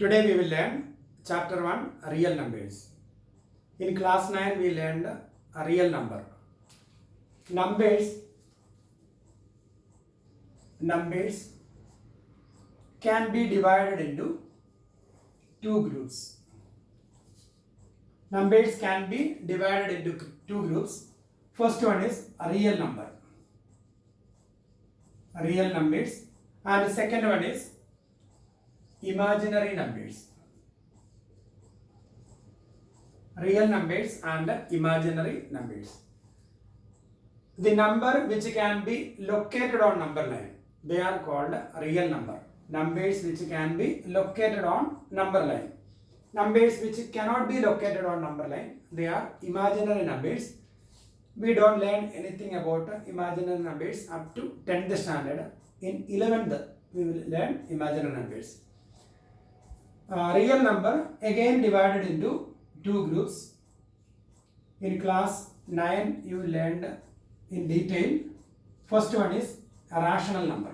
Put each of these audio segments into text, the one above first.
Today we will learn chapter 1 real numbers. In class 9 we learned a real number. Numbers can be divided into two groups. Numbers can be divided into two groups. First one is a real number. Real numbers, and the second one is imaginary numbers. Real numbers and imaginary numbers. The number which can be located on number line, they are called real number. Numbers which can be located on number line. Numbers which cannot be located on number line, they are imaginary numbers. We don't learn anything about imaginary numbers up to 10th standard. In 11th, we will learn imaginary numbers. Real number again divided into two groups. In class 9, you learned in detail. First one is a rational number.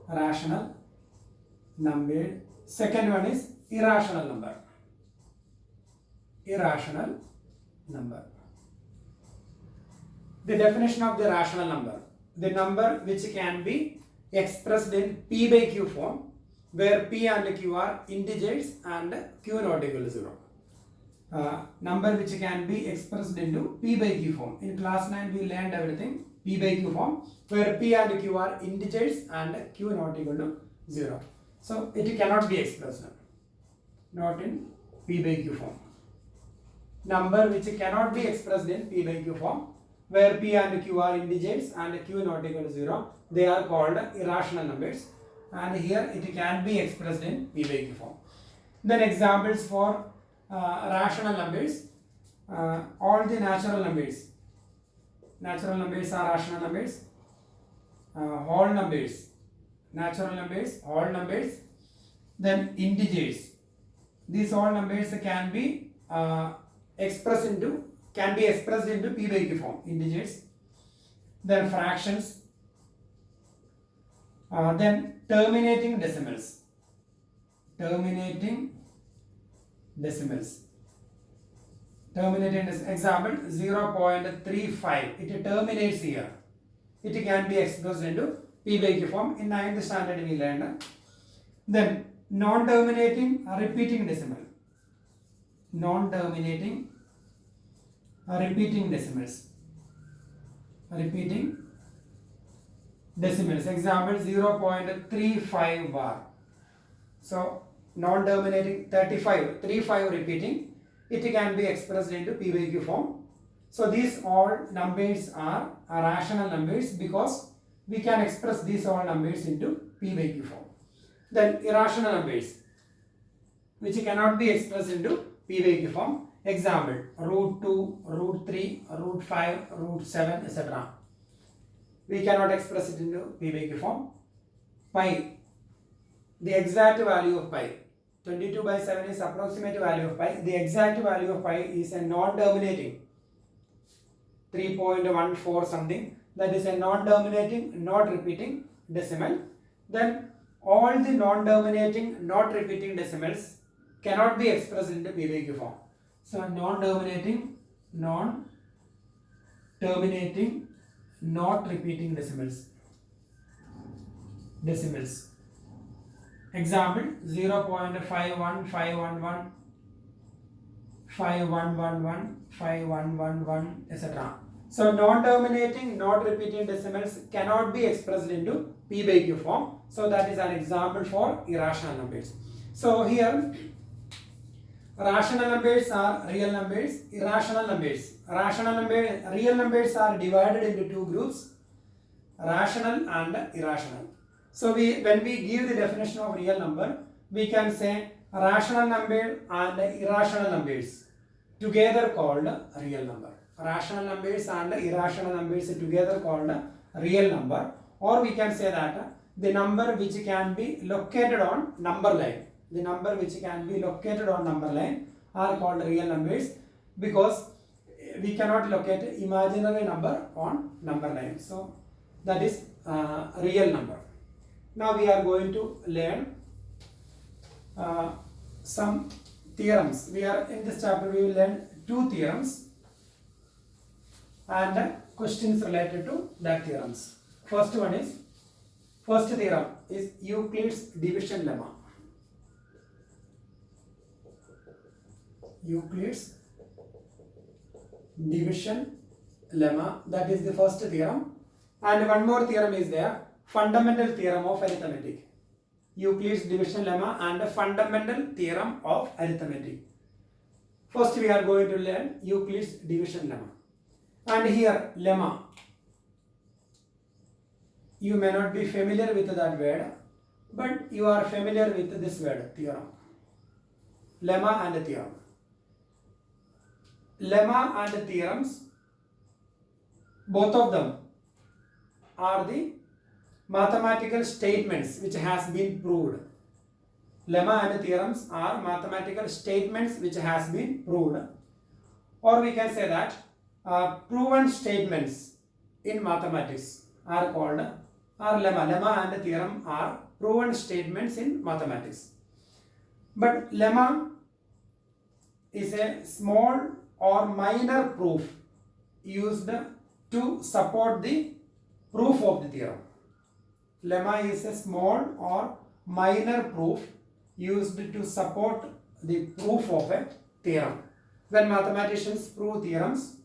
Rational number. Second one is irrational number. Irrational number. The definition of the rational number. The number which can be expressed in P by Q form, where P and Q are integers and Q not equal to 0. Number which can be expressed into P by Q form. In class 9 we learned everything P by Q form, where P and Q are integers and Q not equal to 0. So it cannot be expressed not in P by Q form. Number which cannot be expressed in P by Q form, where P and Q are integers and Q not equal to 0, they are called irrational numbers, and here it can be expressed in P by Q form. Then examples for rational numbers, all the natural numbers. Natural numbers are rational numbers. Whole numbers, natural numbers, whole numbers. Then integers. These all numbers can be expressed into P by Q form, integers. Then fractions. Then terminating decimals. Terminating decimals. Example 0.35. It terminates here. It can be expressed into P by Q form. In 9th standard we learned. Then non-terminating repeating decimal. Non-terminating repeating decimals. Repeating decimals. Example 0.35 bar. So non-terminating 35 repeating, it can be expressed into P by Q form. So these all numbers are rational numbers because we can express these all numbers into P by Q form. Then irrational numbers which cannot be expressed into P by Q form. Example root 2, root 3, root 5, root 7, etc. We cannot express it into P by Q form. Pi, the exact value of pi. 22 by 7 is approximate value of pi. The exact value of pi is a non-terminating 3.14 something. That is a non-terminating, not repeating decimal. Then all the non-terminating, not repeating decimals cannot be expressed into P by Q form. So non-terminating, not repeating decimals. Example 0.51511, 5111, 5111, etc. So non-terminating, not repeating decimals cannot be expressed into P by Q form. So that is an example for irrational numbers. So here rational numbers are real numbers, irrational numbers. Real numbers are divided into two groups, rational and irrational. So when we give the definition of real number, we can say rational number and irrational numbers together called real number. Rational numbers and irrational numbers together called real number, or we can say that the number which can be located on number line. The number which can be located on number line are called real numbers because we cannot locate imaginary number on number line. So that is real number. Now we are going to learn some theorems. We are in this chapter we will learn two theorems and questions related to that theorems. First theorem is Euclid's division lemma. Euclid's division lemma, that is the first theorem. And one more theorem is there, fundamental theorem of arithmetic. Euclid's division lemma and a fundamental theorem of arithmetic. First we are going to learn Euclid's division lemma. And here lemma, you may not be familiar with that word, but you are familiar with this word, theorem. Lemma and theorem. Lemma and theorems, both of them are the mathematical statements which has been proved. Lemma and theorems are mathematical statements which has been proved, or we can say that proven statements in mathematics are called lemma. Lemma and theorem are proven statements in mathematics. But lemma is a small or minor proof used to support the proof of the theorem. Lemma is a small or minor proof used to support the proof of a theorem. When mathematicians prove theorems,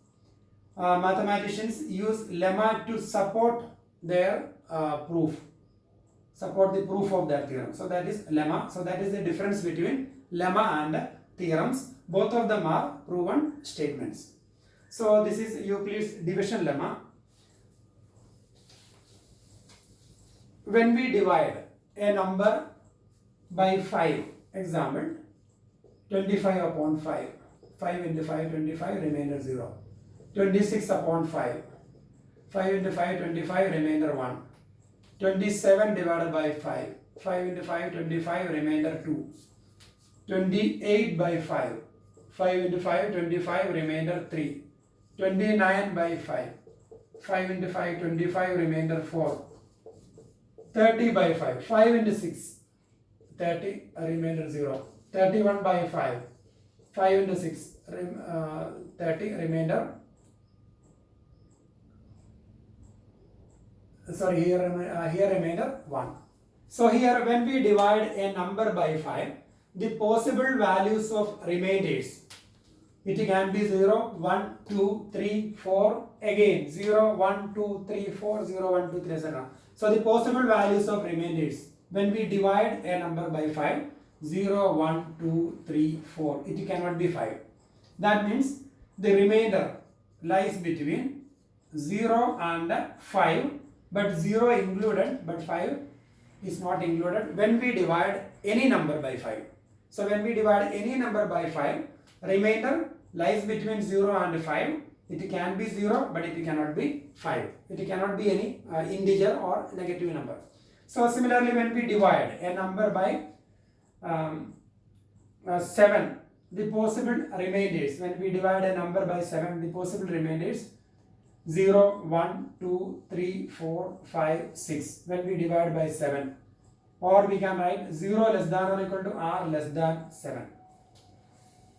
mathematicians use lemma to support their proof, support the proof of that theorem. So that is lemma. So that is the difference between lemma and theorems. Both of them are proven statements. So this is Euclid's division lemma. When we divide a number by 5, example 25 upon 5, 5 into 5, 25, remainder 0. 26 upon 5, 5 into 5, 25, remainder 1. 27 divided by 5, 5 into 5, 25, remainder 2. 28 by 5, 5 into 5, 25, remainder 3. 29 by 5, 5 into 5, 25, remainder 4. 30 by 5, 5 into 6, 30, remainder 0. 31 by 5, 5 into 6, 30, remainder, sorry, here remainder 1. So here when we divide a number by 5, the possible values of remainders, it can be 0, 1, 2, 3, 4, again 0, 1, 2, 3, 4, 0, 1, 2, 3, etc. So the possible values of remainders, when we divide a number by 5, 0, 1, 2, 3, 4, it cannot be 5. That means the remainder lies between 0 and 5, but 0 included, but 5 is not included when we divide any number by 5. So when we divide any number by 5, remainder lies between 0 and 5. It can be 0, but it cannot be 5. It cannot be any integer or negative number. So similarly, when we divide a number by 7, the possible remainders, when we divide a number by 7, the possible remainders 0, 1, 2, 3, 4, 5, 6, when we divide by 7. Or we can write 0 less than or equal to r less than 7.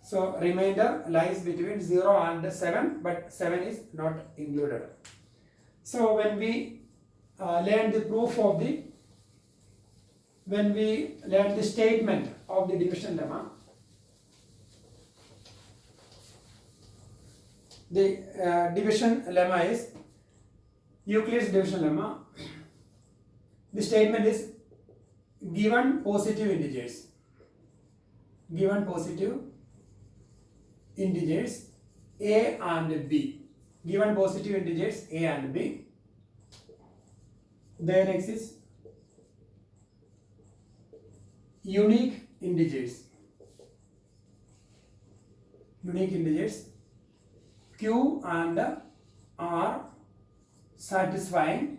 So remainder lies between 0 and 7, but 7 is not included. So when we learn the proof of the, when we learn the statement of the division lemma, the division lemma is Euclid's division lemma. The statement is given positive integers, a and b, given positive integers a and b, there exists unique integers q and r satisfying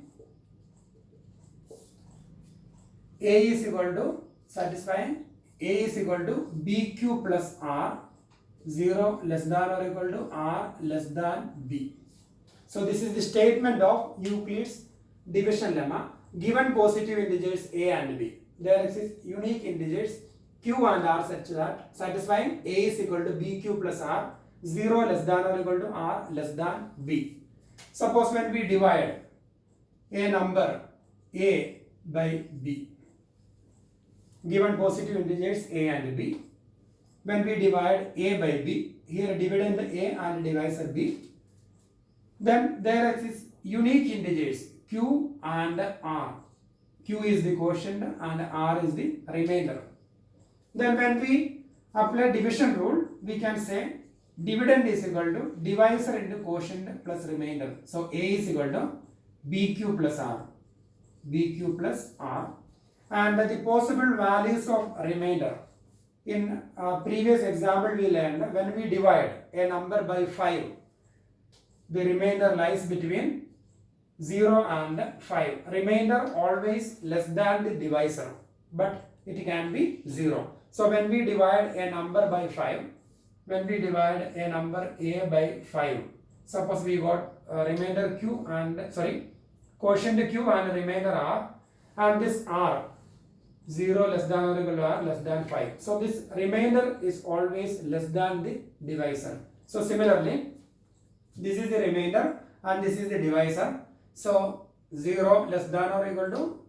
a is equal to bq plus r, 0 less than or equal to r less than b. So this is the statement of Euclid's division lemma. Given positive integers a and b, there exists unique integers q Q and R such that satisfying A is equal to BQ plus R, 0 less than or equal to R less than B. Suppose when we divide a number A by B, given positive integers A and B, when we divide A by B, here dividend A and divisor B, then there exists unique integers Q and R. Q is the quotient and R is the remainder. Then when we apply division rule, we can say dividend is equal to divisor into quotient plus remainder. So A is equal to BQ plus R. BQ plus R. And the possible values of remainder. In previous example we learned when we divide a number by 5, the remainder lies between 0 and 5. Remainder always less than the divisor, but it can be 0. So when we divide a number by 5, when we divide a number A by 5, suppose we got remainder Q and quotient Q and remainder R, and this R 0 less than or equal to R less than 5. So this remainder is always less than the divisor. So similarly, this is the remainder and this is the divisor. So 0 less than or equal to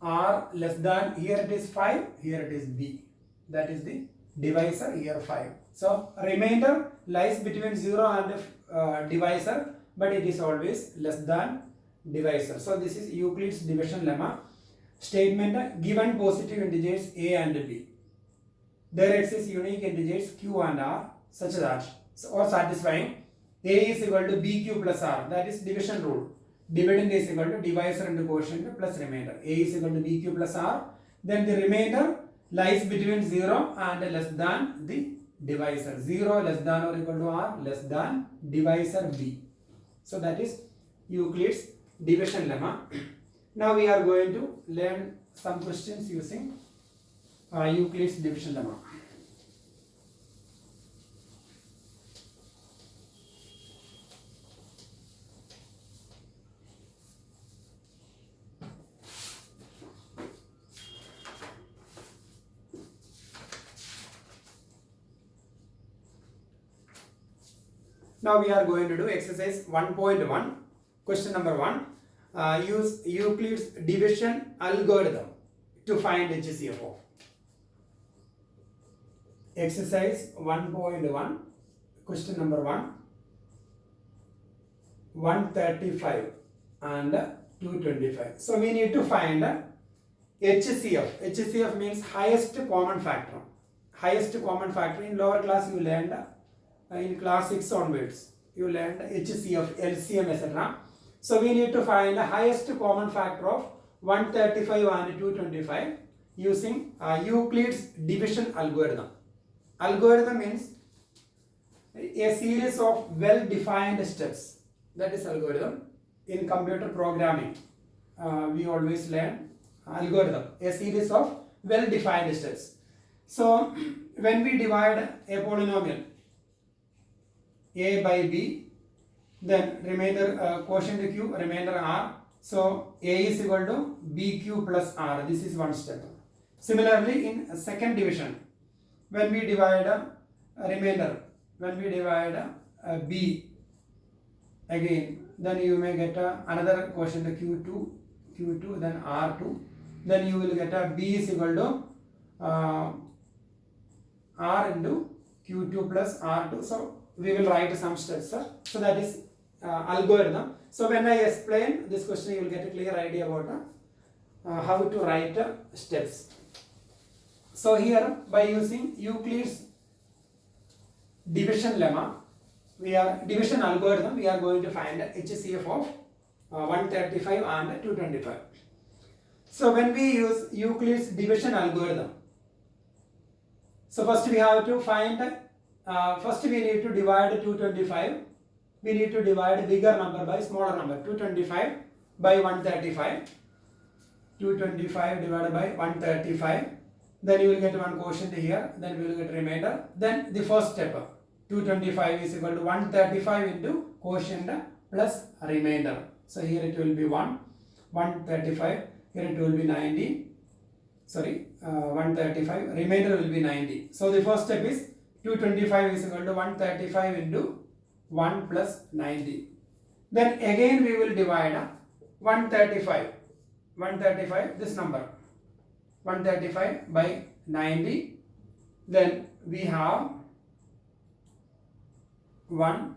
R less than, here it is 5, here it is B. That is the divisor, here 5. So remainder lies between 0 and divisor, but it is always less than divisor. So this is Euclid's division lemma. Statement: given positive integers A and B, there exists unique integers Q and R such that, or satisfying, A is equal to BQ plus R, that is division rule. Dividend is equal to divisor into quotient plus remainder. A is equal to BQ plus R, then the remainder lies between 0 and less than the divisor. 0 less than or equal to R less than divisor B. So that is Euclid's division lemma. Now we are going to learn some questions using Euclid's division lemma. Now we are going to do exercise 1.1. Question number 1. Use Euclid's division algorithm to find HCF. Exercise 1.1. Question number 1. 135 and 225. So we need to find HCF. HCF means highest common factor. Highest common factor in lower class you learned. In class 6 onwards, you learned HCF, LCM, etc. So we need to find the highest common factor of 135 and 225 using Euclid's division algorithm. Algorithm means a series of well-defined steps. That is algorithm. In computer programming, we always learn algorithm, a series of well-defined steps. So when we divide a polynomial A by B, then remainder quotient Q, remainder R. So A is equal to BQ plus R. This is one step. Similarly, in second division, when we divide a remainder, when we divide B again, then you may get another quotient Q2, then R2. Then you will get a B is equal to R into Q2 plus R2. So we will write some steps. So that is algorithm. So when I explain this question, you will get a clear idea about how to write steps. So here, by using Euclid's division lemma, division algorithm, we are going to find HCF of 135 and 225. So when we use Euclid's division algorithm, so first we have to find, first we need to divide 225. We need to divide bigger number by smaller number. 225 by 135. 225 divided by 135. Then you will get one quotient here. Then we will get remainder. Then the first step. 225 is equal to 135 into quotient plus remainder. So here it will be 1. 135. Here it will be 90. 135, remainder will be 90. So the first step is 225 is equal to 135 into 1 plus 90. Then again we will divide 135, this number, 135 by 90. Then we have 1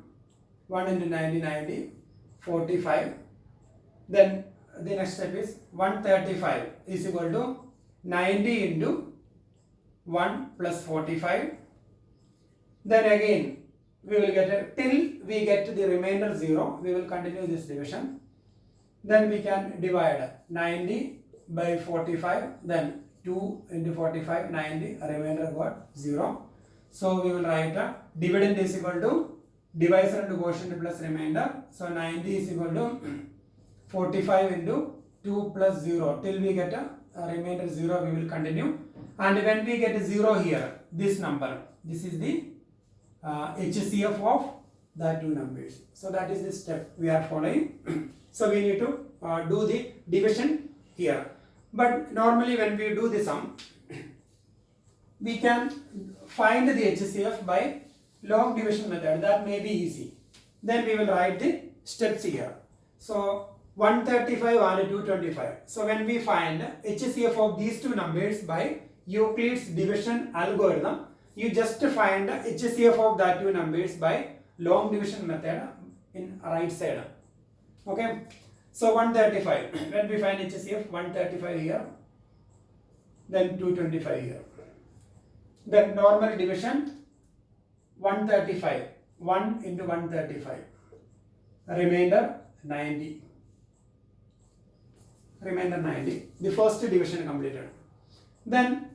into 90, 45. Then the next step is 135 is equal to 90 into 1 plus 45. Then again we will get till we get to the remainder 0, we will continue this division. Then we can divide 90 by 45, then 2 into 45, 90, remainder got 0. So we will write dividend is equal to divisor into quotient plus remainder. So 90 is equal to 45 into 2 plus 0 till we get a remainder 0, we will continue. And when we get 0 here, this number, this is the HCF of the two numbers. So that is the step we are following. So we need to do the division here. But normally when we do the sum, we can find the HCF by log division method. That may be easy. Then we will write the steps here. So 135 and 225. So when we find HCF of these two numbers by Euclid's division algorithm, you just find HCF of that two numbers by long division method in right side. Okay. So 135. When we find HCF, 135 here, then 225 here. Then normal division 135. 1 into 135. Remainder 90. Remainder 90. The first division completed. Then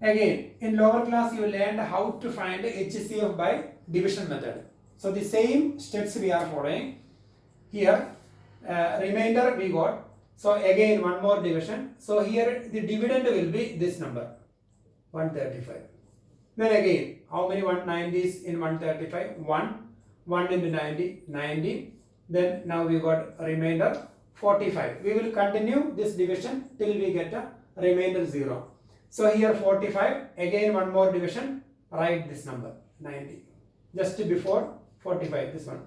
again in lower class you learned how to find HCF by division method. So the same steps we are following here. Remainder we got. So again one more division. So here the dividend will be this number 135. Then again how many 190s in 135? 1 into 90, 90. Then now we got remainder 45. We will continue this division till we get a remainder 0. So here 45, again one more division, write this number 90. Just before 45, this one.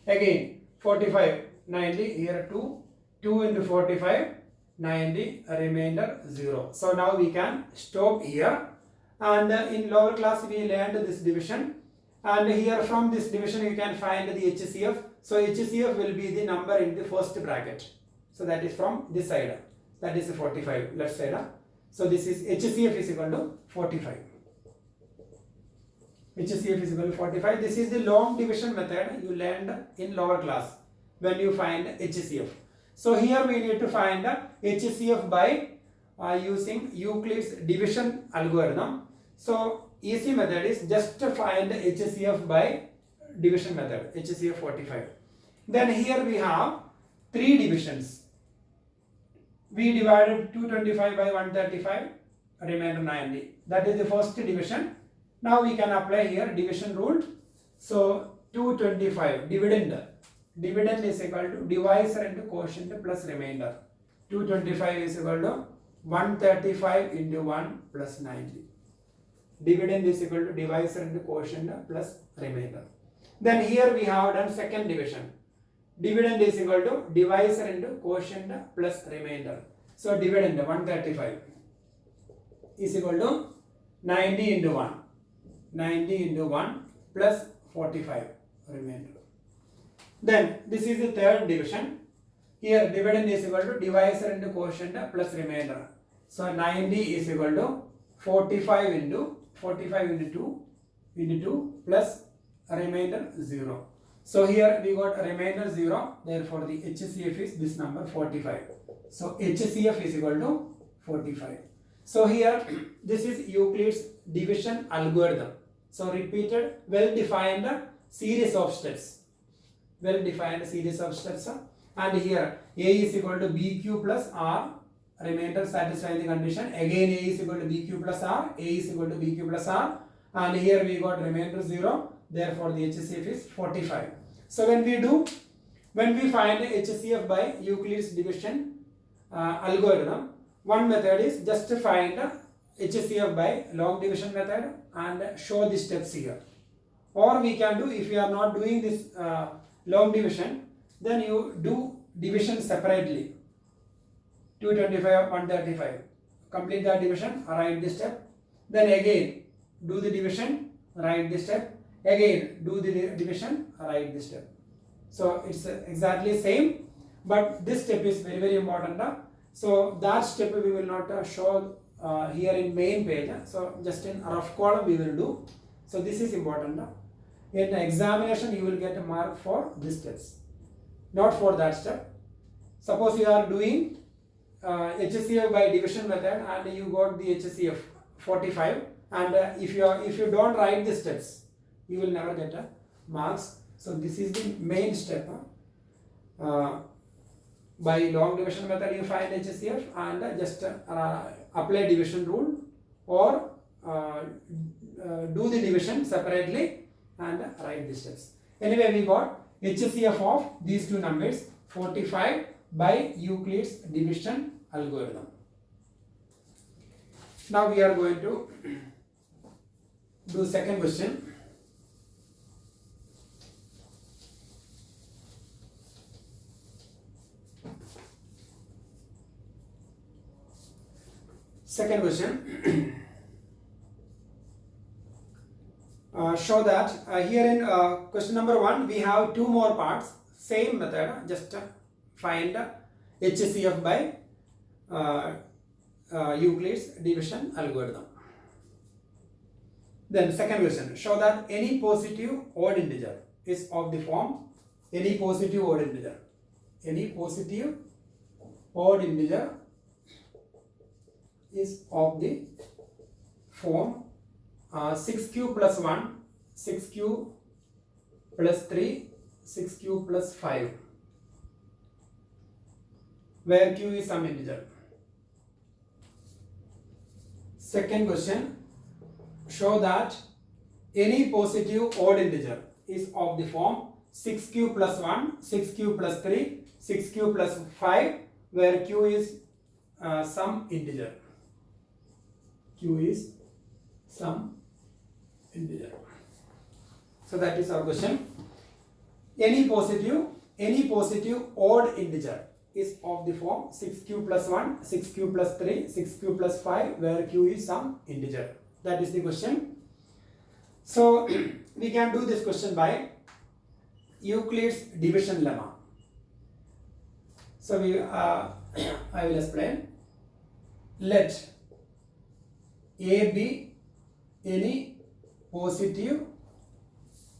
Again 45, 90, here 2 into 45, 90, remainder 0. So now we can stop here. And in lower class we learned this division. And here from this division you can find the HCF. So HCF will be the number in the first bracket. So that is from this side. That is 45, left side. So this is HCF is equal to 45. HCF is equal to 45. This is the long division method you learned in lower class when you find HCF. So here we need to find HCF by using Euclid's division algorithm. So easy method is just to find HCF by division method, HCF 45. Then here we have 3 divisions. We divided 225 by 135, remainder 90. That is the first division. Now we can apply here division rule. So 225 dividend is equal to divisor into quotient plus remainder. 225 is equal to 135 into 1 plus 90. Dividend is equal to divisor into quotient plus remainder. Then here we have done second division. Dividend is equal to divisor into quotient plus remainder. So dividend 135 is equal to 90 into 1. 90 into 1 plus 45 remainder. Then this is the third division. Here dividend is equal to divisor into quotient plus remainder. So 90 is equal to 45 into 2 plus remainder 0. So here we got remainder 0. Therefore the HCF is this number 45. So HCF is equal to 45. So here this is Euclid's division algorithm. So repeated, well-defined series of steps. Well-defined series of steps. And here A is equal to BQ plus R. Remainder satisfying the condition. Again A is equal to BQ plus R. A is equal to BQ plus R. And here we got remainder 0. Therefore the HCF is 45. So when we find HCF by Euclid's division algorithm, one method is just to find HCF by long division method and show the steps here. Or we can do, if you are not doing this long division, then you do division separately. 225, 135. Complete that division, write this step. Then again, do the division, write this step. Again, do the division, write this step. So it's exactly same, but this step is very, very important. So that step we will not show here in main page. So just in rough column we will do. So this is important. In examination you will get a mark for these steps, not for that step. Suppose you are doing HCF by division method and you got the HCF 45, and if you don't write the steps, you will never get marks. So this is the main step. By long division method you find HCF and just apply division rule, or do the division separately and write the steps. Anyway, we got HCF of these two numbers 45 by Euclid's division algorithm. Now we are going to do second question. Second question. Show that here in question number 1 we have two more parts, same method, just find HCF by Euclid's division algorithm. Then second question, show that any positive odd integer is of the form, any positive odd integer is of the form 6q plus 1, 6q plus 3, 6q plus 5, where q is some integer. Second question, show that any positive odd integer is of the form 6q plus 1, 6q plus 3, 6q plus 5, where q is some integer. Q is some integer. So that is our question. Any positive odd integer is of the form 6q plus 1, 6q plus 3, 6q plus 5, where q is some integer. That is the question. So we can do this question by Euclid's division lemma. So I will explain. Let A be any positive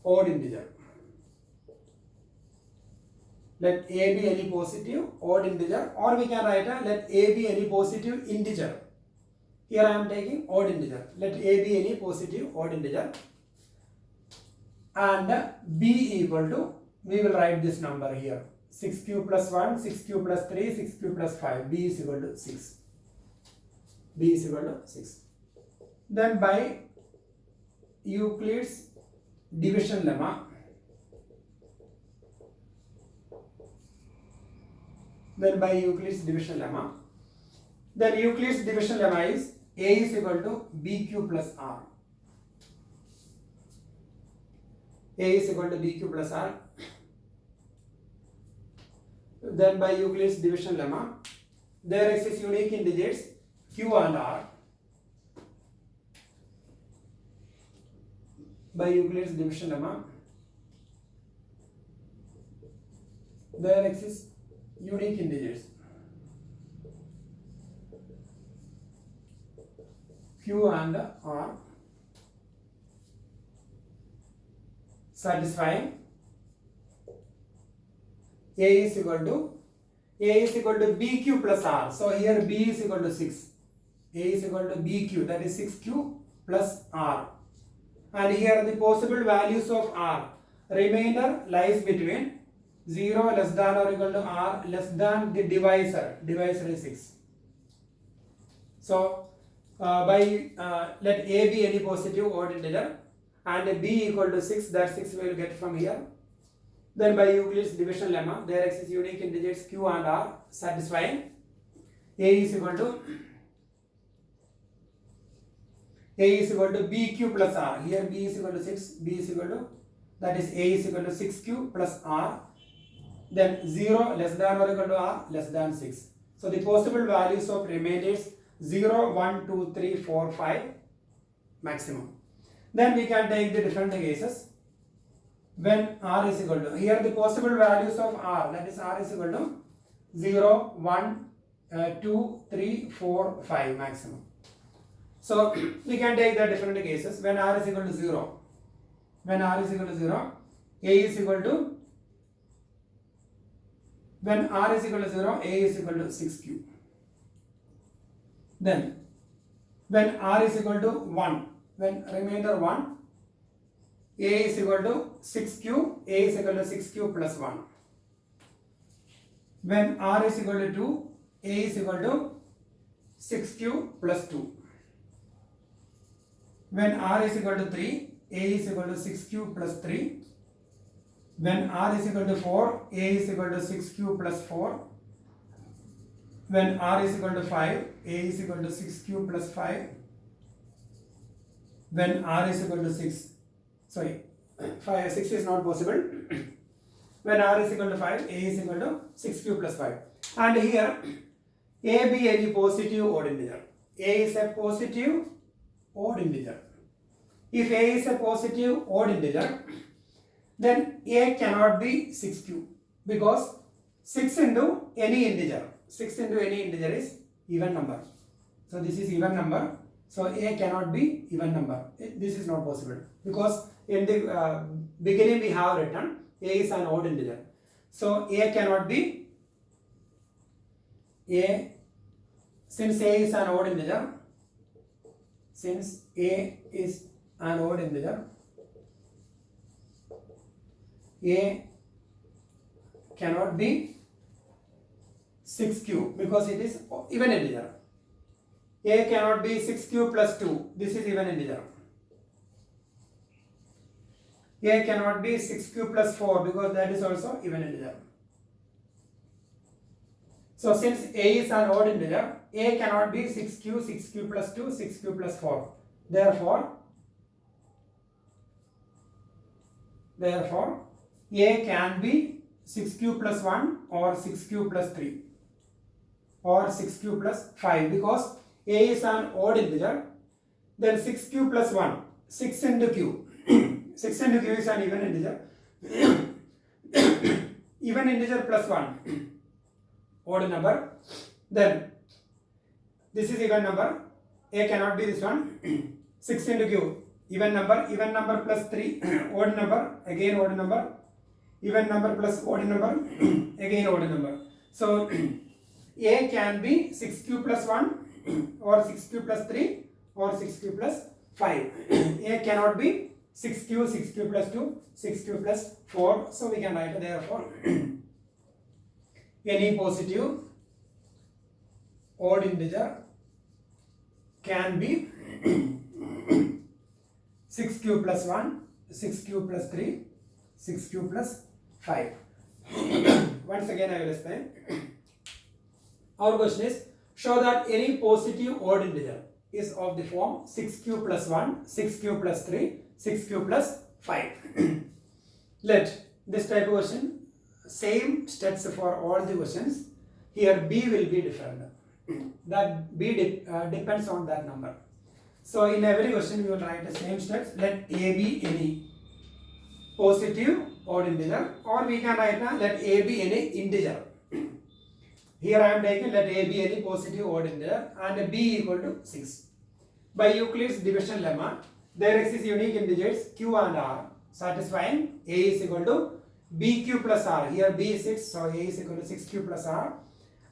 odd integer. Let A be any positive odd integer, or we can write let A be any positive integer. Here I am taking odd integer. Let A be any positive odd integer, and B equal to, we will write this number here, 6q plus 1, 6q plus 3, 6q plus 5. B is equal to 6. B is equal to 6. Then by Euclid's division lemma, then Euclid's division lemma is A is equal to BQ plus R. A is equal to BQ plus R. Then by Euclid's division lemma, there exists unique integers Q and R. By Euclid's division lemma, there exists unique integers Q and R, satisfying A is equal to BQ plus R. So here B is equal to 6. A is equal to BQ, that is 6Q plus R. And here the possible values of R, remainder lies between 0 less than or equal to R less than the divisor is 6. So by let A be any positive odd integer and B equal to 6, that 6 we will get from here. Then by Euclid's division lemma, there exists unique integers Q and R satisfying A is equal to BQ plus R. Here B is equal to 6, B is equal to, that is A is equal to 6Q plus R. Then 0 less than or equal to R less than 6. So the possible values of remainders 0, 1, 2, 3, 4, 5 maximum. Then we can take the different cases when R is equal to, here the possible values of R, that is R is equal to 0, 1, 2, 3, 4, 5 maximum. So we can take the different cases when R is equal to 0. When R is equal to 0, A is equal to, when R is equal to 0, A is equal to 6Q. Then when R is equal to 1, when remainder 1, A is equal to 6Q, A is equal to 6Q plus 1. When R is equal to 2, A is equal to 6Q plus 2. When R is equal to 3, A is equal to 6Q plus 3. When R is equal to 4, A is equal to 6Q plus 4. When R is equal to 5, A is equal to 6Q plus 5. When R is equal to 6, 6 is not possible. When R is equal to 5, A is equal to 6Q plus 5. And here, A be any positive odd integer. A is a positive odd integer. If A is a positive odd integer, then A cannot be 6Q, because 6 into any integer is even number. So this is even number. So A cannot be even number. This is not possible, because in the beginning we have written A is an odd integer. So A cannot be A. Since A is an odd integer, A cannot be 6Q, because it is even integer. A cannot be 6Q plus 2. This is even integer. A cannot be 6Q plus 4, because that is also even integer. So since A is an odd integer, A cannot be 6Q, 6Q plus 2, 6Q plus 4. Therefore, A can be 6Q plus 1 or 6Q plus 3 or 6Q plus 5, because A is an odd integer. Then 6Q plus 1, 6 into Q. 6 into Q is an even integer. Even integer plus 1, odd number. Then this is even number. A cannot be this one. 6 into Q, even number plus 3, odd number, again odd number. Even number plus odd number, again odd number. So A can be 6Q plus 1 or 6Q plus 3 or 6Q plus 5. A cannot be 6Q, 6Q plus 2, 6Q plus 4. So we can write therefore any positive odd integer can be 6Q plus 1, 6Q plus 3, 6Q plus 5. Once again I will explain. Our question is, show that any positive odd integer is of the form 6Q plus 1, 6Q plus 3, 6Q plus 5. Let this type of question, same steps for all the questions. Here B will be different. That B depends on that number. So in every question we will write the same steps. Let A be any positive odd integer, or we can write now let A be any integer. Here I am taking let A be any positive odd integer and B equal to 6. By Euclid's division lemma, there exists unique integers Q and R satisfying A is equal to BQ plus R. Here B is 6, so A is equal to 6Q plus R,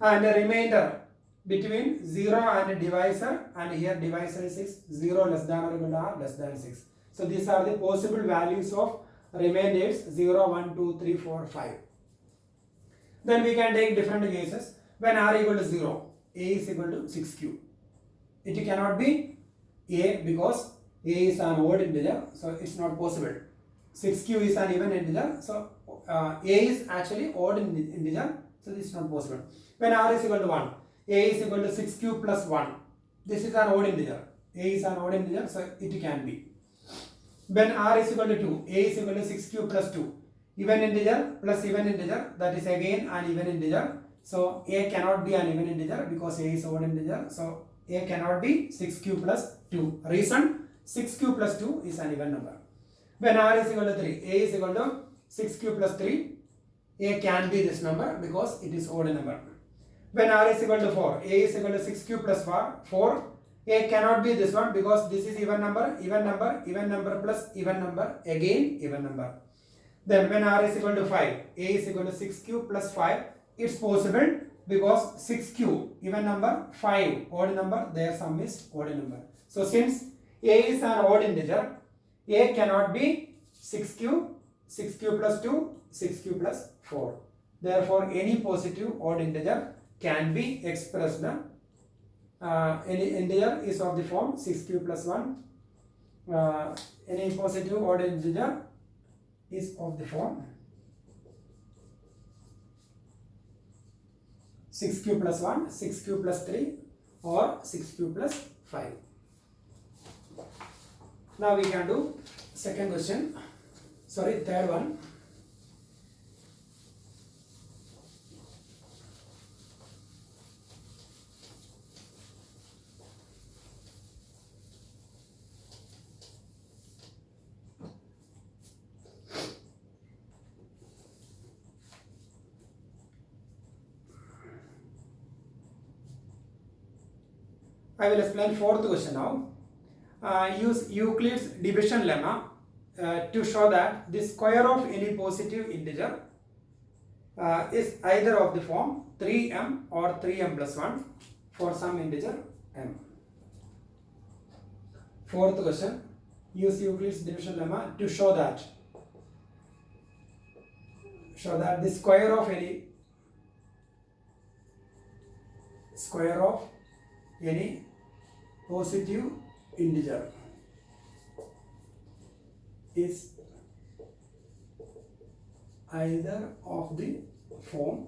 and the remainder between 0 and divisor, and here divisor is 6, 0 less than or equal to R less than 6. So these are the possible values of remainders 0, 1, 2, 3, 4, 5. Then we can take different cases. When R equal to 0, A is equal to 6Q. It cannot be A because A is an odd integer, so it's not possible. 6Q is an even integer, so A is actually odd integer, so this is not possible. When R is equal to 1, a is equal to 6 cube plus 1. This is an odd integer. A is an odd integer, so it can be. When r is equal to 2, a is equal to 6 cube plus 2. Even integer plus even integer, that is again an even integer. So a cannot be an even integer because a is odd integer. So a cannot be 6 cube plus 2. Reason, 6 cube plus 2 is an even number. When r is equal to 3, a is equal to 6 cube plus 3. A can be this number because it is odd number. When r is equal to 4, a is equal to 6 cube plus 4. A cannot be this one because this is even number plus even number, again even number. Then when r is equal to 5, a is equal to 6 cube plus 5. It's possible because 6 cube even number, 5 odd number, their sum is odd number. So since a is an odd integer, a cannot be 6 cube plus 2, 6 cube plus 4. Therefore, any positive odd integer can be expressed. Any integer is of the form 6 cube plus 1. Any positive odd integer is of the form 6 cube plus 1, 6 cube plus 3 or 6 cube plus 5. Now we can do third one. I will explain fourth question now. Use Euclid's division lemma to show that the square of any positive integer is either of the form 3m or 3m plus 1 for some integer m. Fourth question. Use Euclid's division lemma to show that the square of any positive integer is either of the form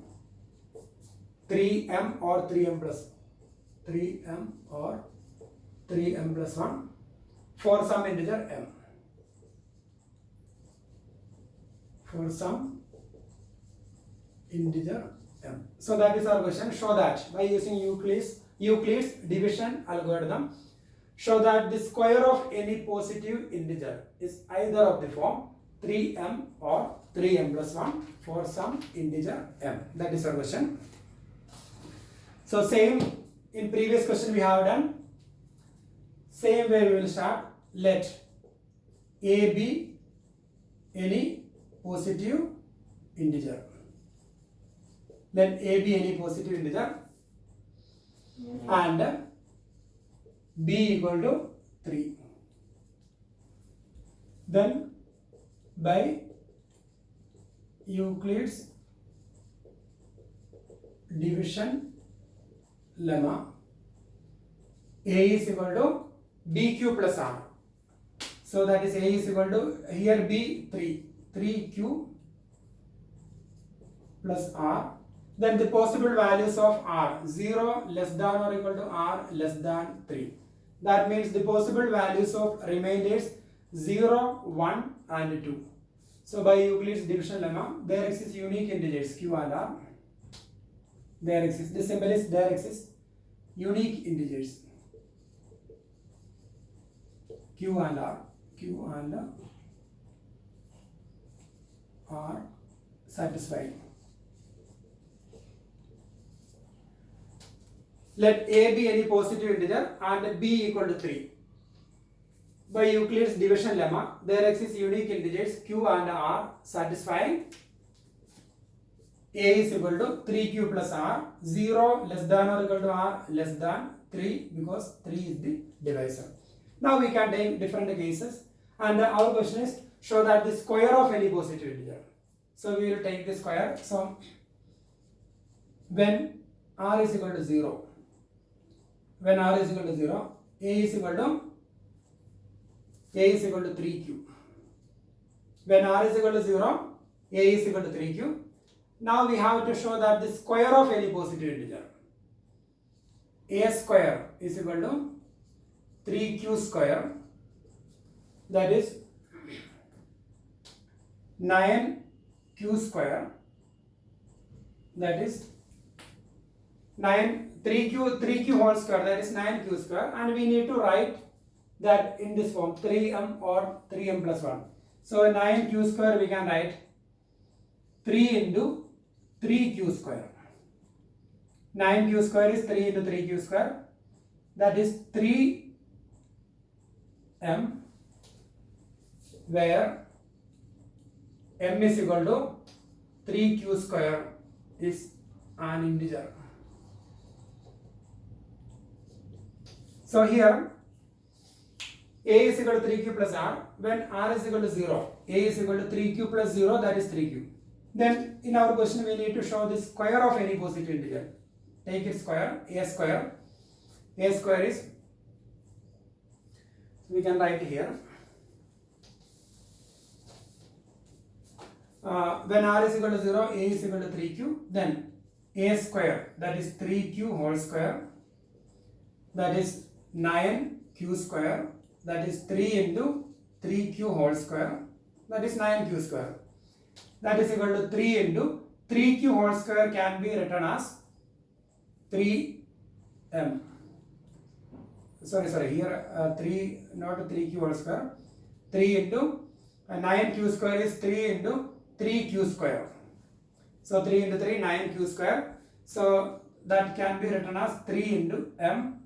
3m or 3m plus 1 for some integer m. For some integer m. So that is our question. Show that by using Euclid's division algorithm, show that the square of any positive integer is either of the form 3m or 3m plus 1 for some integer m. That is our question. So same in previous question we have done. Same way we will start. Let a be any positive integer. Let a be any positive integer and b equal to 3. Then by Euclid's division lemma, a is equal to bq plus r. So that is a is equal to, here b 3q plus r. Then the possible values of r, 0 less than or equal to r less than 3. That means the possible values of remainders 0, 1 and 2. So by Euclid's division lemma, there exists unique integers q and r. There exists, the symbol is there exists unique integers q and r are satisfied. Let a be any positive integer and b equal to 3. By Euclid's division lemma, there exists unique integers q and r satisfying a is equal to 3q plus r, 0 less than or equal to r less than 3 because 3 is the divisor. Now we can take different cases and our question is show that the square of any positive integer. So we will take the square. So when r is equal to 0, a is equal to 3q. When r is equal to 0, a is equal to 3q. Now we have to show that the square of any positive integer. a square is equal to 3q square, that is 9q square, that is 3q whole square, that is 9q square, and we need to write that in this form 3m or 3m plus 1. So 9q square we can write 3 into 3q square. 9q square is 3 into 3q square, that is 3m, where m is equal to 3q square is an integer. So here a is equal to 3q plus r. When r is equal to 0, a is equal to 3q plus 0, that is 3q. Then in our question we need to show the square of any positive integer. Take its square, a square. A square is, we can write here. When r is equal to 0, a is equal to 3q, then a square, that is 3q whole square, that is 9q square, that is 3 into 3q whole square, that is 9q square, that is equal to 3 into 3q whole square can be written as 3m. Sorry, here 3, not 3q whole square, 3 into 9q square is 3 into 3q square. So 3 into 3, 9q square. So that can be written as 3 into m,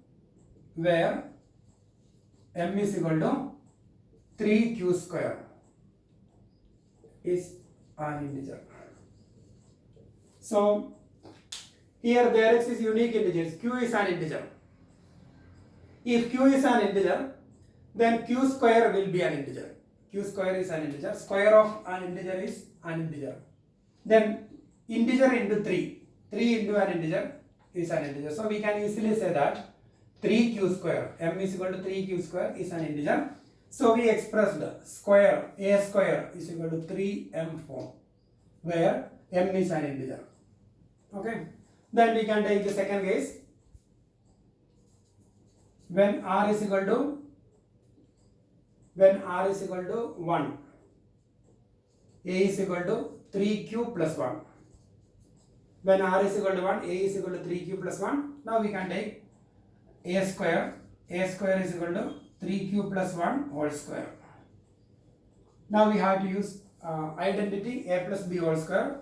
where m is equal to 3q square is an integer. So here there is unique integers. Q is an integer. If q is an integer, then q square will be an integer. Q square is an integer. Square of an integer is an integer. Then integer into 3. 3 into an integer is an integer. So we can easily say that 3q square, m is equal to 3q square is an integer. So we expressed square, a square is equal to 3m form, where m is an integer. Okay. Then we can take the second case. When r is equal to 1, a is equal to 3q plus 1. When r is equal to 1, a is equal to 3q plus 1. Now we can take a square. A square is equal to 3q plus 1 whole square. Now we have to use identity a plus b whole square.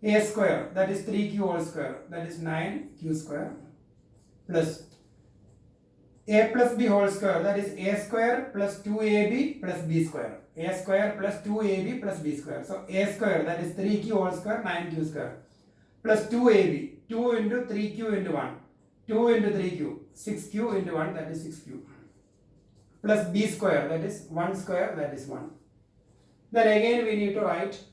A square, that is 3q whole square, that is 9q square, plus a plus b whole square, that is a square plus 2ab plus b square. A square plus 2ab plus b square. So a square, that is 3q whole square, 9q square, plus 2ab, 2 into 3q into 1, 2 into 3q, 6q into 1, that is 6q, plus b square, that is 1 square, that is 1. Then again we need to write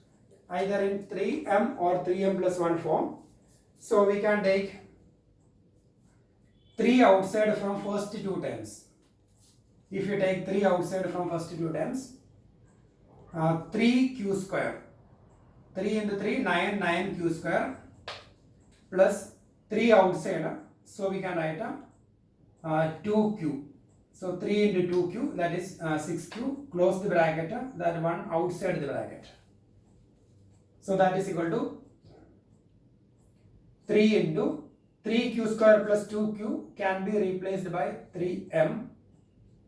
either in 3m or 3m plus 1 form. So we can take 3 outside from first 2 terms. If you take 3 outside from first 2 terms, 3q square, 3 into 3, 9, 9q square, plus 3 outside, so we can write 2q. So 3 into 2q, that is 6q, close the bracket, that one outside the bracket. So that is equal to 3 into 3q square plus 2q can be replaced by 3m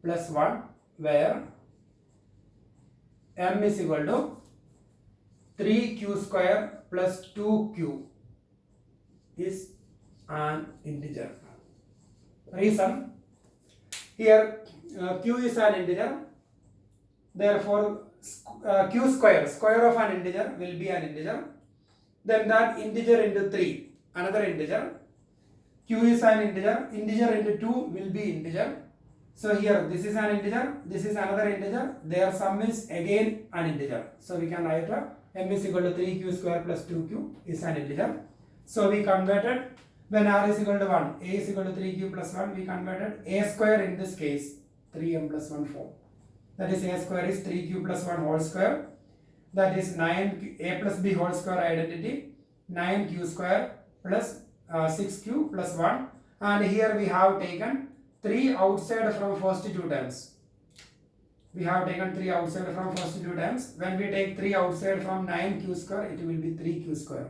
plus 1, where m is equal to 3q square plus 2q is an integer. Reason, here q is an integer, therefore q square, square of an integer will be an integer. Then that integer into 3, another integer. Q is an integer, integer into 2 will be integer. So here this is an integer, this is another integer, their sum is again an integer. So we can write m is equal to 3q square plus 2q is an integer. So we converted, when r is equal to 1, a is equal to 3q plus 1, we converted a square in this case 3m plus 1 form. That is a square is 3q plus 1 whole square, that is 9 a plus b whole square identity, 9q square plus 6q plus 1, And here we have taken 3 outside from first 2 terms. We have taken 3 outside from first 2 terms. When we take 3 outside from 9q square, it will be 3q square.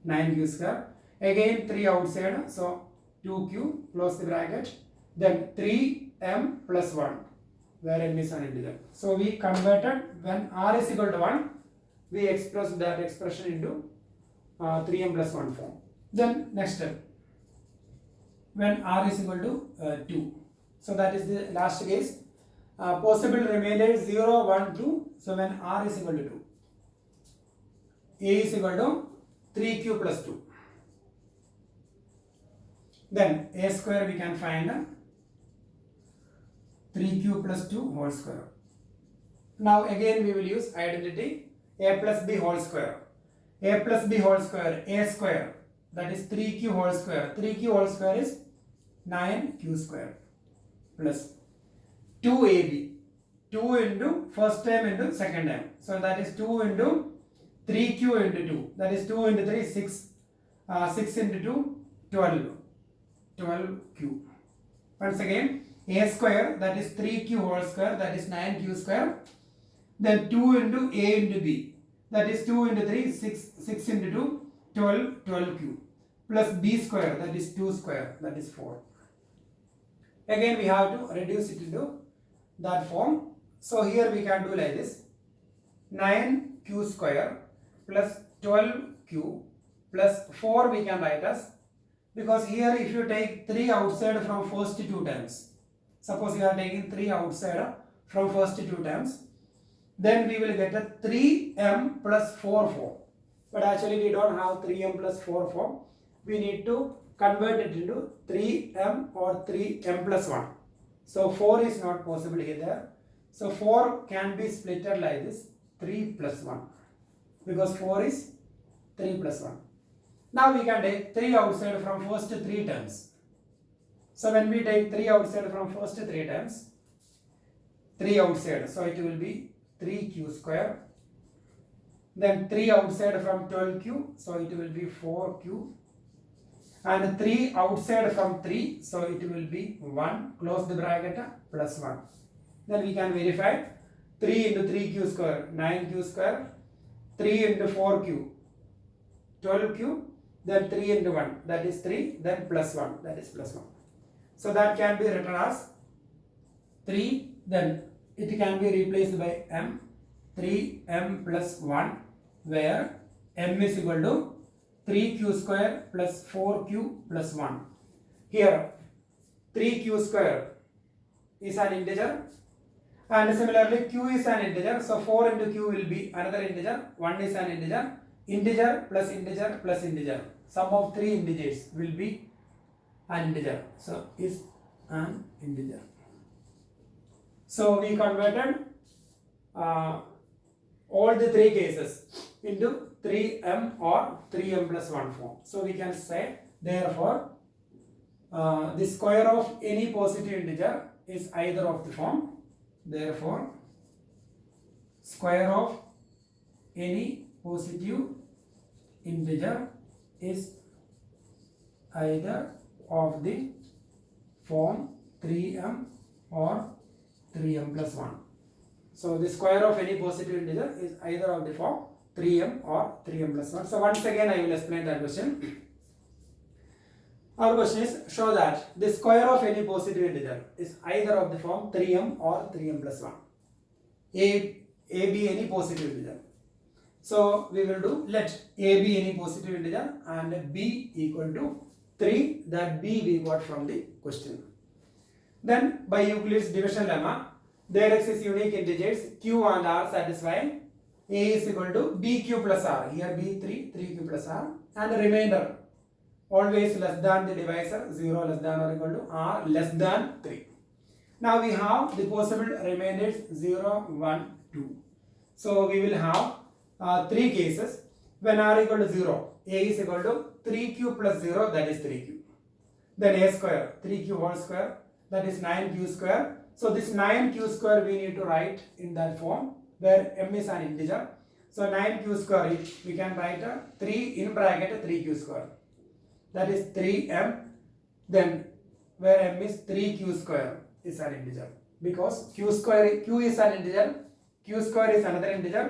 9q square. Again 3 outside, so 2q, close the bracket. Then 3m plus 1, where m is an integer. So we converted, when r is equal to 1, we express that expression into 3m plus 1 form. Then next step, when r is equal to 2. So that is the last case. Possible remainder 0, 1, 2. So when r is equal to 2, a is equal to 3q plus 2. Then a square we can find 3q plus 2 whole square. Now again we will use identity a plus b whole square. A plus b whole square, a square, that is 3q whole square. 3q whole square is 9q square plus 2ab. 2 into first term into second term. So that is 2 into 3q into 2. That is 2 into 3, 6. 6 into 2, 12. 12q. Once again, a square, that is 3q whole square, that is 9q square. Then 2 into a into b, that is 2 into 3, 6. 6 into 2, 12, 12q. Plus b square, that is 2 square, that is 4. Again we have to reduce it into that form. So here we can do like this. 9q square plus 12q plus 4 we can write as, because here if you take 3 outside from first 2 terms, suppose you are taking 3 outside from first 2 terms, then we will get a 3m plus 4 form. But actually we don't have 3m plus 4 form. We need to convert it into 3m or 3m plus 1. So 4 is not possible here. So 4 can be splitted like this, 3 plus 1, because 4 is 3 plus 1. Now we can take 3 outside from first 3 terms. So when we take 3 outside from first 3 terms, 3 outside, so it will be 3q square. Then 3 outside from 12q, so it will be 4q. And 3 outside from 3, so it will be 1, close the bracket, plus 1. Then we can verify 3 into 3q square, 9q square, 3 into 4q, 12q, then 3 into 1, that is 3, then plus 1, that is plus 1. So that can be written as 3, then it can be replaced by m, 3m plus 1, where m is equal to 3q square plus 4q plus 1. Here 3q square is an integer, and similarly q is an integer, so 4 into q will be another integer, 1 is an integer, integer plus integer plus integer, sum of 3 integers will be an integer, so is an integer. So we converted all the 3 cases into 3m or 3m plus 1 form. So we can say, therefore the square of any positive integer is either of the form. Therefore square of any positive integer is either of the form 3m or 3m plus 1. So the square of any positive integer is either of the form 3m or 3m plus 1. So once again I will explain that question. Our question is, show that the square of any positive integer is either of the form 3m or 3m plus 1. A be any positive integer. So we will do, let a be any positive integer and b equal to 3, that b we got from the question. Then by Euclid's division lemma, there exists unique integers q and r satisfying a is equal to bq plus r, here b3, 3q plus r, and the remainder always less than the divisor, 0 less than or equal to r less than 3. Now we have the possible remainders 0, 1, 2. So we will have 3 cases. When r equal to 0, a is equal to 3q plus 0, that is 3q. Then a square, 3q whole square, that is 9q square. So this 9q square we need to write in that form, where m is an integer. So 9q square, we can write 3 in bracket 3q square. That is 3m. then where m is 3q square is an integer, because q is an integer, q square is another integer,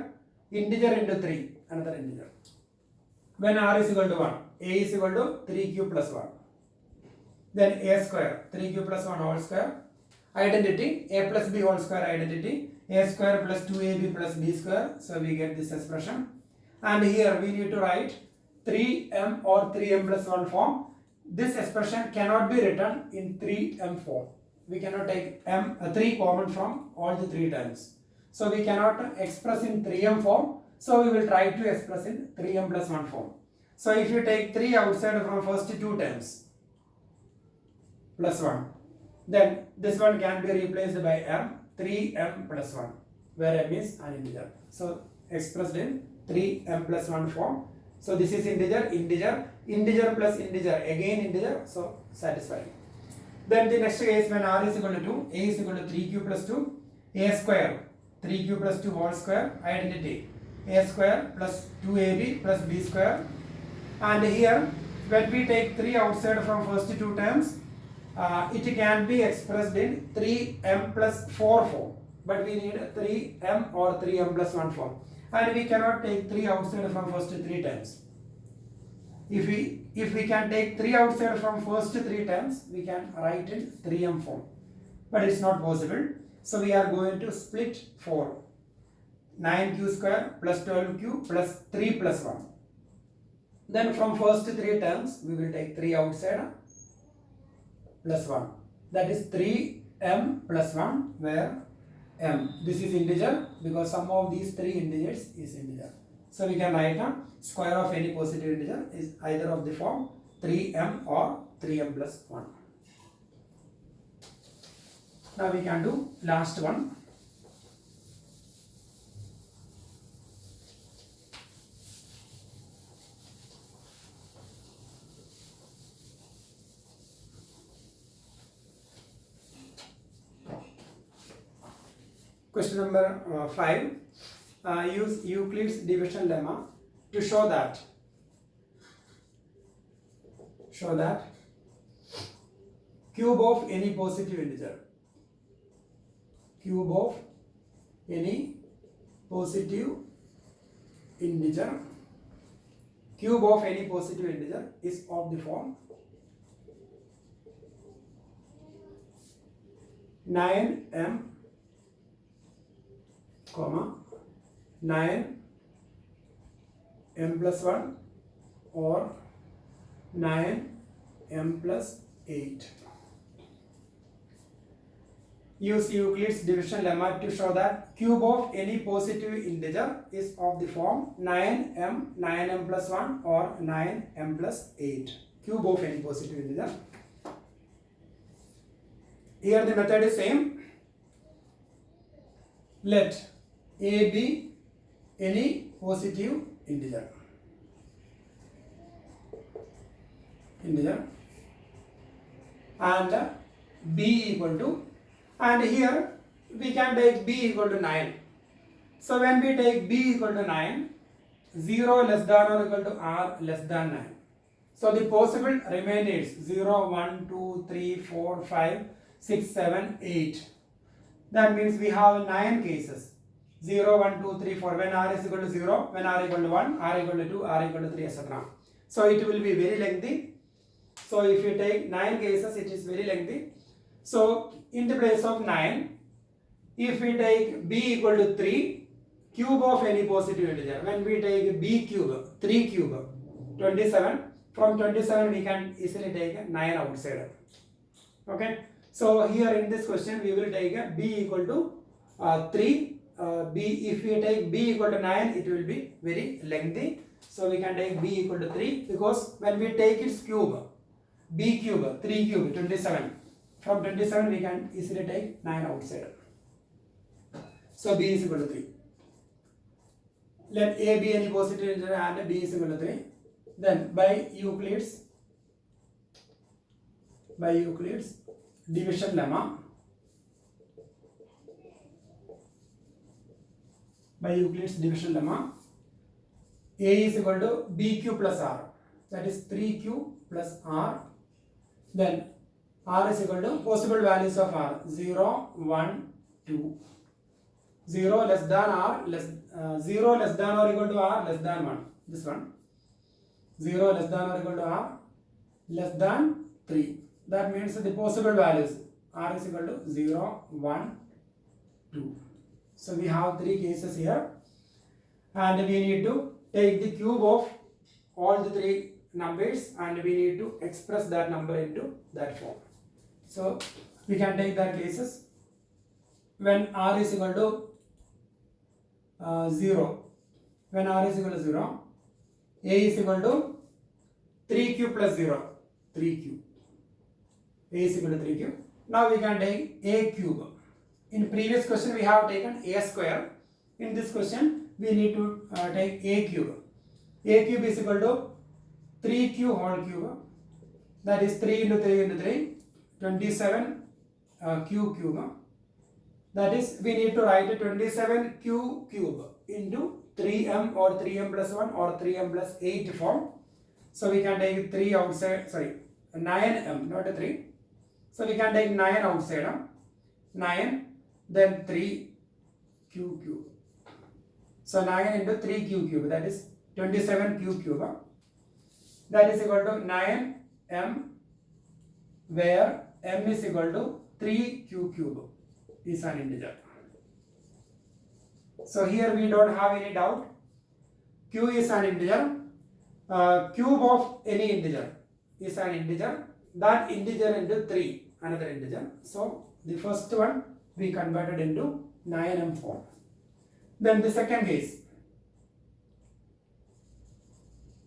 integer into 3 another integer. When r is equal to 1, a is equal to 3q plus 1, then a square 3q plus 1 whole square, identity a plus b whole square, identity a square plus 2ab plus b square, so we get this expression. And here we need to write 3m or 3m plus 1 form. This expression cannot be written in 3m form. We cannot take 3 common from all the 3 terms. So we cannot express in 3m form. So we will try to express in 3m plus 1 form. So if you take 3 outside from first 2 terms plus 1, then this one can be replaced by m, 3m plus 1, where m is an integer. So expressed in 3m plus 1 form. So this is integer, integer plus integer, again integer, so satisfied. Then the next case, when r is equal to 2, a is equal to 3q plus 2, a square 3q plus 2 whole square, identity a square plus 2ab plus b square. And here when we take 3 outside from first 2 terms, it can be expressed in 3m plus 4 form, but we need 3m or 3m plus 1 form, and we cannot take 3 outside from first 3 terms. If we can take 3 outside from first 3 terms, we can write in 3m form, but it's not possible. So we are going to split 4, 9q square plus 12q plus 3 plus 1. Then from first 3 terms, we will take 3 outside plus 1. That is 3m plus 1, where m, this is integer because sum of these 3 integers is integer. So we can write a square of any positive integer is either of the form 3m or 3m plus 1. Now we can do last one. Question number 5. Use Euclid's division lemma to show that cube of any positive integer, cube of any positive integer, cube of any positive integer is of the form 9m, 9m plus 1 or 9m plus 8. Use Euclid's division lemma to show that cube of any positive integer is of the form 9m, 9m plus 1 or 9m plus 8. Cube of any positive integer. Here the method is same. Let a be any positive integer, and b equal to, and here we can take b equal to 9. So when we take b equal to 9, 0 less than or equal to r less than 9. So the possible remainders 0, 1, 2, 3, 4, 5, 6, 7, 8. That means we have 9 cases. 0, 1, 2, 3, 4. When r is equal to 0, when r equal to 1, r equal to 2, r equal to 3, etc. So it will be very lengthy. So if you take 9 cases, it is very lengthy. So in the place of 9, if we take b equal to 3, cube of any positive integer. When we take b cube, 3 cube, 27. From 27 we can easily take 9 outside. Okay. So here in this question we will take b equal to 3. If we take b equal to 9, it will be very lengthy. So we can take b equal to 3, because when we take its cube, b cube, 3 cube, 27. From 27 we can easily take 9 outside. So b is equal to 3. Let a be any positive integer and b is equal to 3. Then by Euclid's division lemma, a is equal to bq plus r, that is 3q plus r. Then R is equal to possible values of R 0, 1, 2. 0 less than R, 0 less than or equal to R less than 1. This one. 0 less than or equal to R less than 3. That means the possible values R is equal to 0, 1, 2. So we have 3 cases here, and we need to take the cube of all the 3 numbers and we need to express that number into that form. So we can take that cases when R is equal to 0. When R is equal to 0, A is equal to 3 cube plus 0, 3 cube. A is equal to 3 cube. Now we can take A cube. In previous question we have taken A square. In this question we need to take A cube. A cube is equal to 3q whole cube. That is 3 into 3 into 3, 27 q cube. That is, we need to write 27q cube into 3m or 3m plus 1 or 3m plus 8 form. So we can take 3 outside, 9m, not a 3. So we can take 9 outside, 9, then 3q cube. So 9 into 3q cube, that is 27q cube. That is equal to 9m, where m is equal to 3q cube is an integer. So here we don't have any doubt. Q is an integer. Cube of any integer is an integer. That integer into 3, another integer. So the first one we converted into 9m form. Then the second case,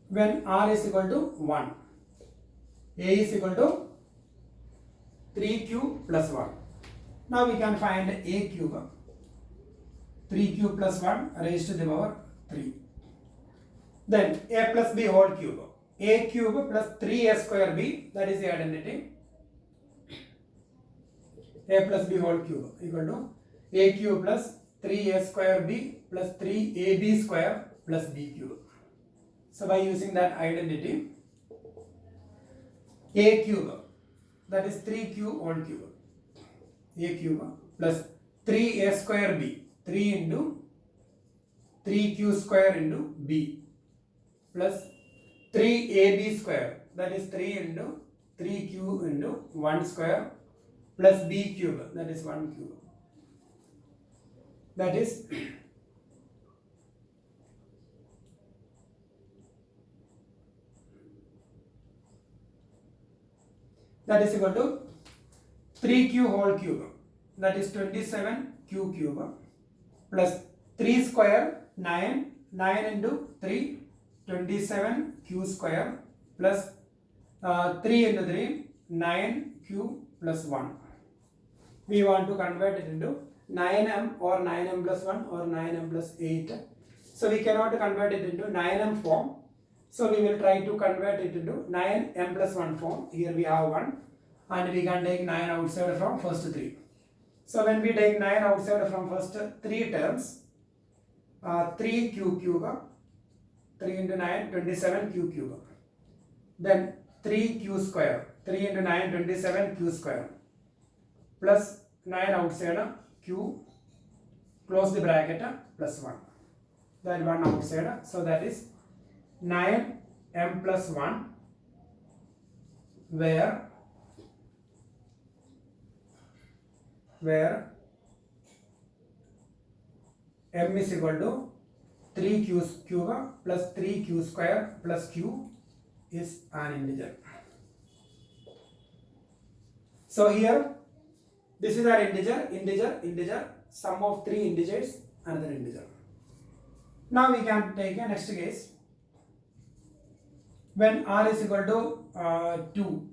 when R is equal to 1, A is equal to 3q plus 1. Now we can find A cube. 3q plus 1 raised to the power 3. Then A plus B whole cube. A cube plus 3A square B, that is the identity. A plus B whole cube equal to A cube plus 3A square B plus 3AB square plus B cube. So by using that identity, A cube, that is 3q whole cube. A cube plus 3A square B, 3 into 3q square into B, plus 3AB square, that is 3 into 3q into 1 square, plus B cube, that is 1 cube. That is equal to 3q whole cube, that is 27q cube, plus 3 square 9, 9 into 3, 27q square, plus 3 into 3, 9q plus 1. We want to convert it into 9m or 9m plus 1 or 9m plus 8. So we cannot convert it into 9m form. So we will try to convert it into 9m plus 1 form. Here we have 1 and we can take 9 outside from first 3. So when we take 9 outside from first 3 terms, 3q cube, 3 into 9, 27q cube. Then 3q square, 3 into 9, 27q square. Plus 9 outside, q, close the bracket, plus 1. That 1 outside, so that is 9m plus 1, where m is equal to 3q cube plus 3q square plus q is an integer. So here this is our integer, sum of 3 integers, another integer. Now we can take a next case. When r is equal to 2,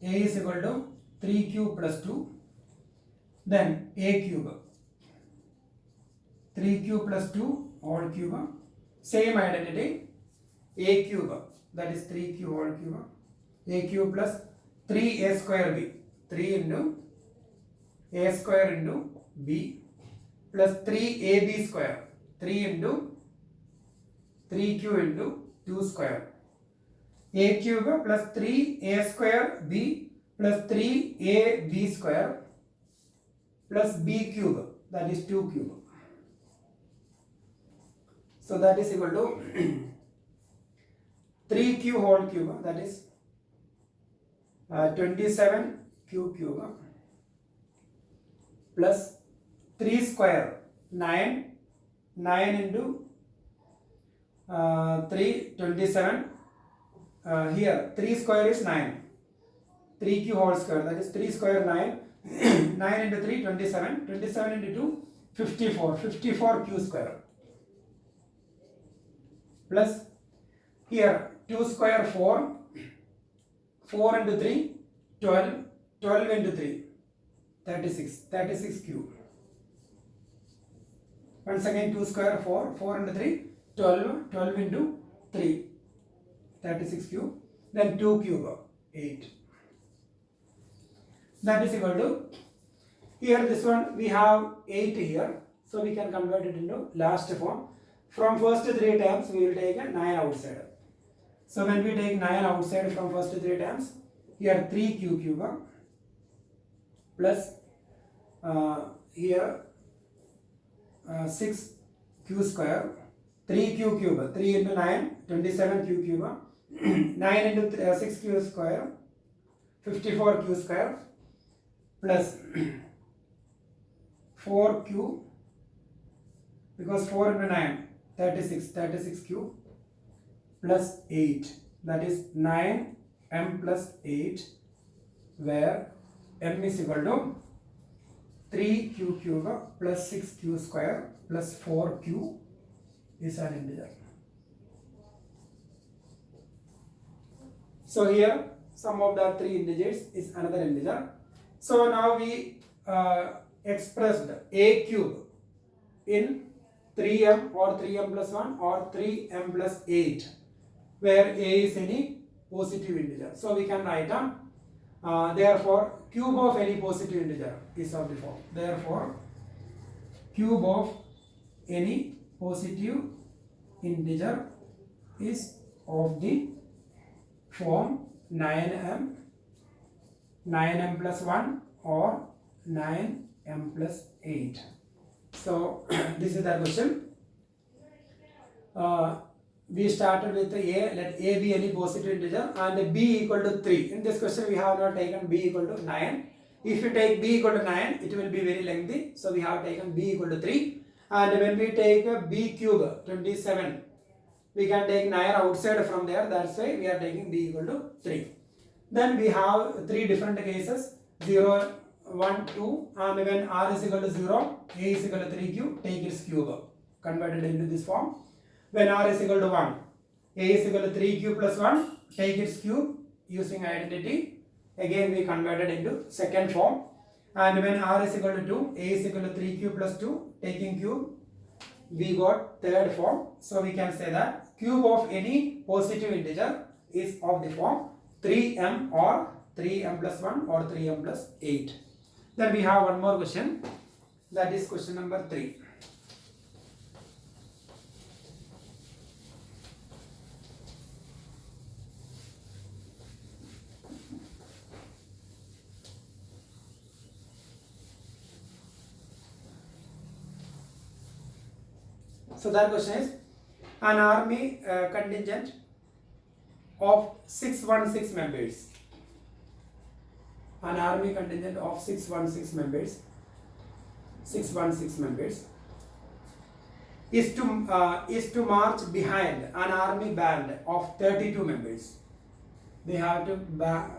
a is equal to 3q plus 2, then a cube, 3q plus 2 whole cube, same identity, a cube, that is 3q whole cube, a cube plus 3a square b, 3 into a square into b, plus 3ab square, 3 into 3q into 2 square, a cube plus 3a square b plus 3ab square plus b cube, that is 2 cube. So that is equal to 3q whole cube, that is 27q cube plus 3 square 9 into 3 27. Here 3 square is 9, 3q whole square, that is 3 square 9 9 into 3 27, 27 into 2 54, 54q square plus here 2 square 4, 4 into 3 12, 12 into 3 36, 36 cube. Once again 2 square 4, 4 into 3 12, 12 into 3 36 cube, then 2 cube 8. That is equal to, here this one we have 8 here, so we can convert it into last form. From first 3 terms we will take a 9 outside. So when we take 9 outside from first 3 terms, here 3q cube plus here 6q square, 3q cube, 3 into 9, 27q cube, 9 into 6q square, 54q square plus 4q, because 4 into 9, 36 cube plus 8, that is 9m plus 8, where m is equal to 3q cube plus 6q square plus 4q is an integer. So here sum of the 3 integers is another integer. So now we expressed a cube in 3m or 3m plus 1 or 3m plus 8, where a is any positive integer. So we can write down, therefore cube of any positive integer is of the form. Therefore cube of any positive integer is of the form 9m plus 1 or 9m plus 8. So this is the question. We started with a, let a be any positive integer and b equal to 3. In this question we have not taken b equal to 9. If you take b equal to 9, it will be very lengthy. So we have taken b equal to 3. And when we take b cube 27, we can take 9 outside from there. That's why we are taking b equal to 3. Then we have 3 different cases, 0, 1, 2, and when r is equal to 0, a is equal to 3q, take its cube, converted into this form. When r is equal to 1, a is equal to 3q plus 1, take its cube using identity. Again we converted into second form. And when r is equal to 2, a is equal to 3q plus 2, taking cube, we got third form. So we can say that cube of any positive integer is of the form 3m or 3m plus 1 or 3m plus 8. Then we have one more question, that is question number 3. So that question is, an army contingent of 616 members. An army contingent of 616 members. 616 members is to march behind an army band of 32 members. They have to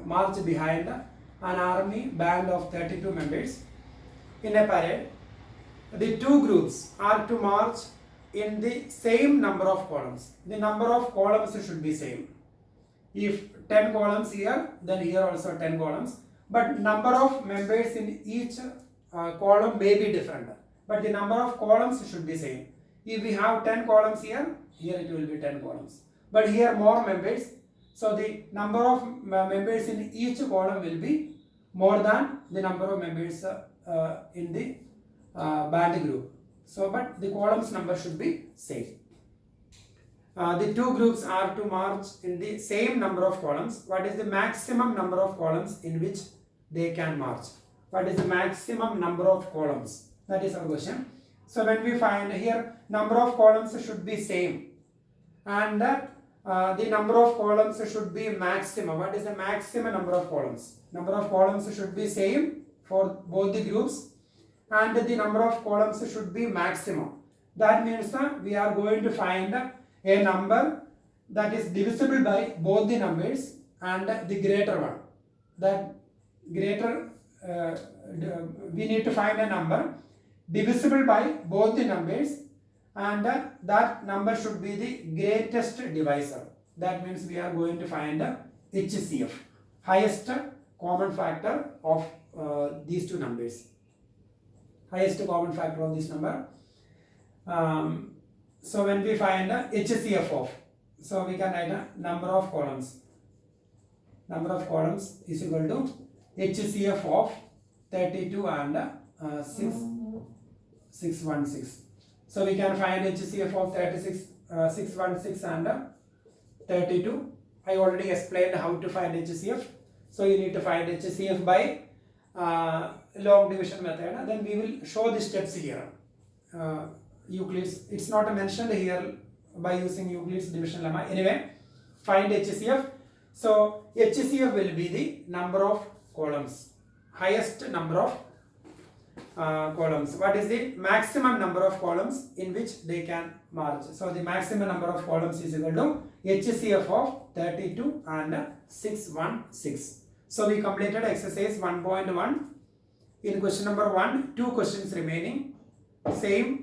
march behind an army band of 32 members in a parade. The two groups are to march in the same number of columns. The number of columns should be same. If 10 columns here, then here also 10 columns. But number of members in each column may be different. But the number of columns should be same. If we have 10 columns here, here it will be 10 columns. But here more members. So the number of members in each column will be more than the number of members in the band group. So, but the columns number should be same. the two groups are to march in the same number of columns. What is the maximum number of columns in which they can march? What is the maximum number of columns? That is our question. So when we find here, number of columns should be same, and the number of columns should be maximum. What is the maximum number of columns? Number of columns should be same for both the groups, and the number of columns should be maximum. That means we are going to find a number that is divisible by both the numbers and the greater one. That greater, we need to find a number divisible by both the numbers, and that number should be the greatest divisor. That means we are going to find HCF, highest common factor of these two numbers. Highest common factor of this number. So when we find HCF of, so we can write a number of columns. Number of columns is equal to HCF of 32 and 616. So we can find HCF of 616 and 32. I already explained how to find HCF. So you need to find HCF by log division method. Then we will show the steps here. Euclid's, it's not mentioned here by using Euclid's division lemma. Anyway, find HCF. So HCF will be the number of columns, highest number of columns. What is the maximum number of columns in which they can march? So the maximum number of columns is equal to HCF of 32 and 616. So we completed exercise 1.1. In question number 1, 2 questions remaining. Same